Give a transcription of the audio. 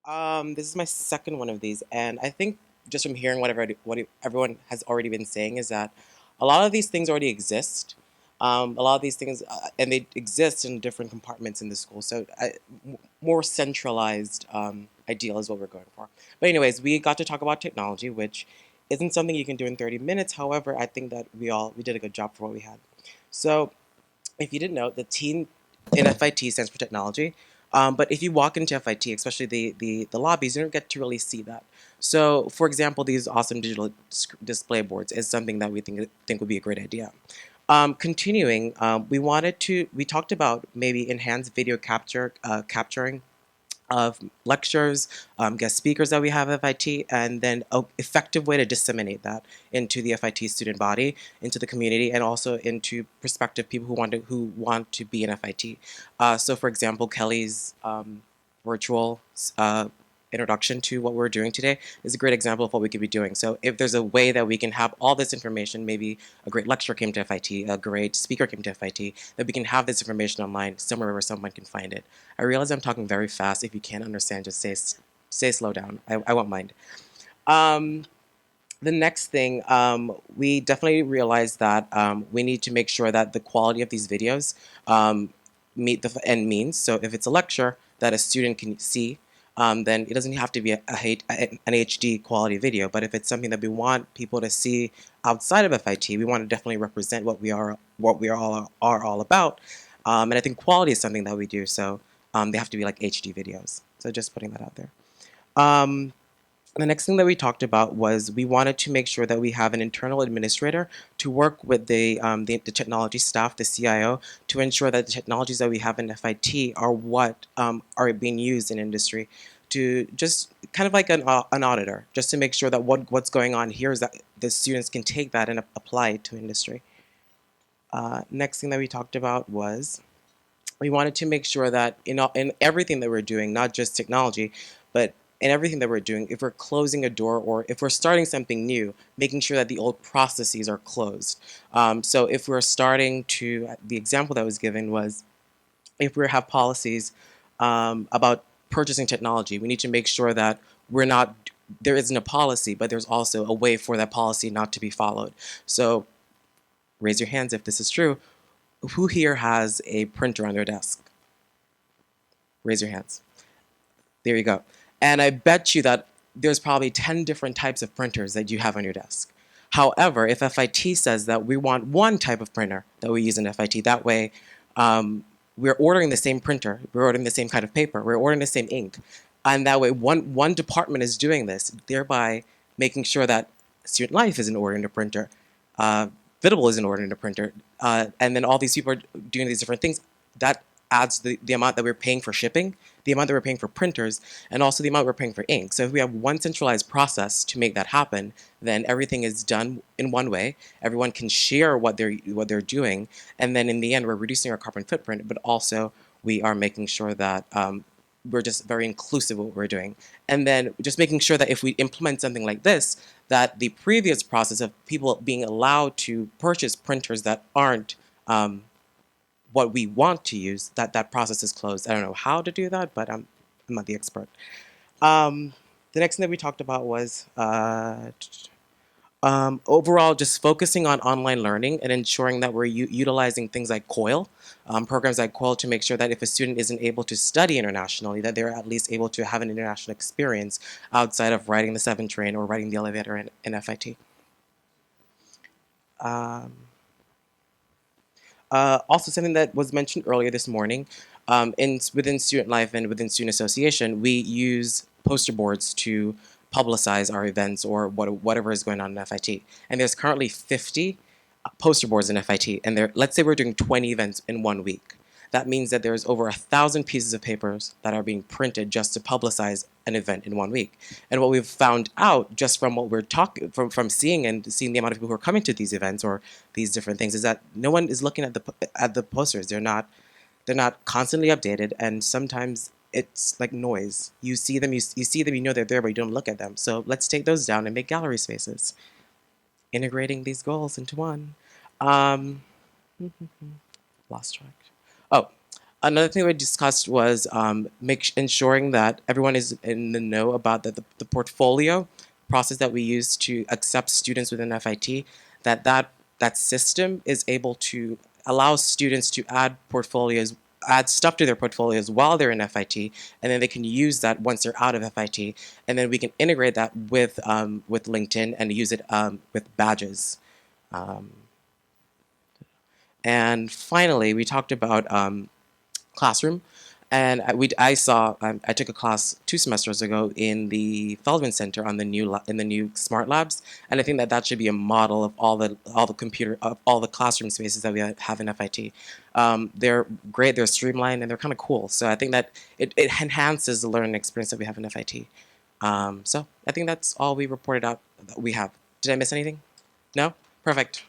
This is my second one of these, and I think just from hearing what everyone has already been saying is that a lot of these things already exist. A lot of these things, and they exist in different compartments in the school. So, more centralized ideal is what we're going for. But anyways, we got to talk about technology, which isn't something you can do in 30 minutes. However, I think that we did a good job for what we had. So, if you didn't know, the T in FIT stands for technology. But if you walk into FIT, especially the lobbies, you don't get to really see that. So, for example, these awesome digital display boards is something that we think would be a great idea. Continuing, we talked about maybe enhanced video capturing of lectures, guest speakers that we have at FIT, and then an effective way to disseminate that into the FIT student body, into the community, and also into prospective people who want to be in FIT. So, for example, Kelly's virtual introduction to what we're doing today is a great example of what we could be doing. So, if there's a way that we can have all this information, maybe a great lecturer came to FIT, a great speaker came to FIT, that we can have this information online somewhere where someone can find it. I realize I'm talking very fast. If you can't understand, just say slow down. I won't mind. Um, the next thing, we definitely realize that we need to make sure that the quality of these videos meet the end means. So if it's a lecture that a student can see, then it doesn't have to be an HD quality video. But if it's something that we want people to see outside of FIT, we want to definitely represent what we are all about. And I think quality is something that we do. So they have to be like HD videos. So just putting that out there. Um, the next thing that we talked about was we wanted to make sure that we have an internal administrator to work with the technology staff, the CIO, to ensure that the technologies that we have in FIT are what are being used in industry, to just kind of like an auditor, just to make sure that what's going on here is that the students can take that and apply it to industry. Next thing that we talked about was we wanted to make sure that in everything that we're doing, not just technology, but in everything that we're doing, if we're closing a door or if we're starting something new, making sure that the old processes are closed. So if we're starting to, the example that was given was if we have policies about purchasing technology, we need to make sure that we're not, there isn't a policy, but there's also a way for that policy not to be followed. So raise your hands if this is true. Who here has a printer on their desk? Raise your hands. There you go. And I bet you that there's probably 10 different types of printers that you have on your desk. However, if FIT says that we want one type of printer that we use in FIT, that way we're ordering the same printer, we're ordering the same kind of paper, we're ordering the same ink. And that way one department is doing this, thereby making sure that Student Life isn't ordering a printer, uh, Vidable isn't ordering a printer, and then all these people are doing these different things. That adds the amount that we're paying for shipping, the amount that we're paying for printers, and also the amount we're paying for ink. So if we have one centralized process to make that happen, then everything is done in one way. Everyone can share what they're doing, and then in the end, we're reducing our carbon footprint, but also we are making sure that we're just very inclusive of what we're doing. And then just making sure that if we implement something like this, that the previous process of people being allowed to purchase printers that aren't what we want to use, that process is closed. I don't know how to do that, but I'm not the expert. Um, the next thing that we talked about was overall just focusing on online learning and ensuring that we're utilizing things like COIL, programs like COIL, to make sure that if a student isn't able to study internationally, that they're at least able to have an international experience outside of riding the 7 train or riding the elevator in FIT. Um, Also, something that was mentioned earlier this morning, within Student Life and within Student Association, we use poster boards to publicize our events or whatever is going on in FIT. And there's currently 50 poster boards in FIT, and let's say we're doing 20 events in 1 week. That means that there's over 1,000 pieces of papers that are being printed just to publicize an event in 1 week. And what we've found out just from what we're talking from seeing the amount of people who are coming to these events or these different things is that no one is looking at the posters. They're not constantly updated, and sometimes it's like noise. You see them, you see them, you know they're there, but you don't look at them. So let's take those down and make gallery spaces, integrating these goals into one. Um, lost track. Oh, Another thing we discussed was ensuring that everyone is in the know about the portfolio process that we use to accept students within FIT, that system is able to allow students to add portfolios, add stuff to their portfolios while they're in FIT, and then they can use that once they're out of FIT, and then we can integrate that with LinkedIn and use it with badges. Um, and finally, we talked about classroom. And I took a class 2 semesters ago in the Feldman Center on the in the new smart labs, and I think that that should be a model of all the classroom spaces that we have in FIT. They're great, they're streamlined, and they're kind of cool. So I think that it enhances the learning experience that we have in FIT. So I think that's all we reported out that we have. Did I miss anything? No? Perfect.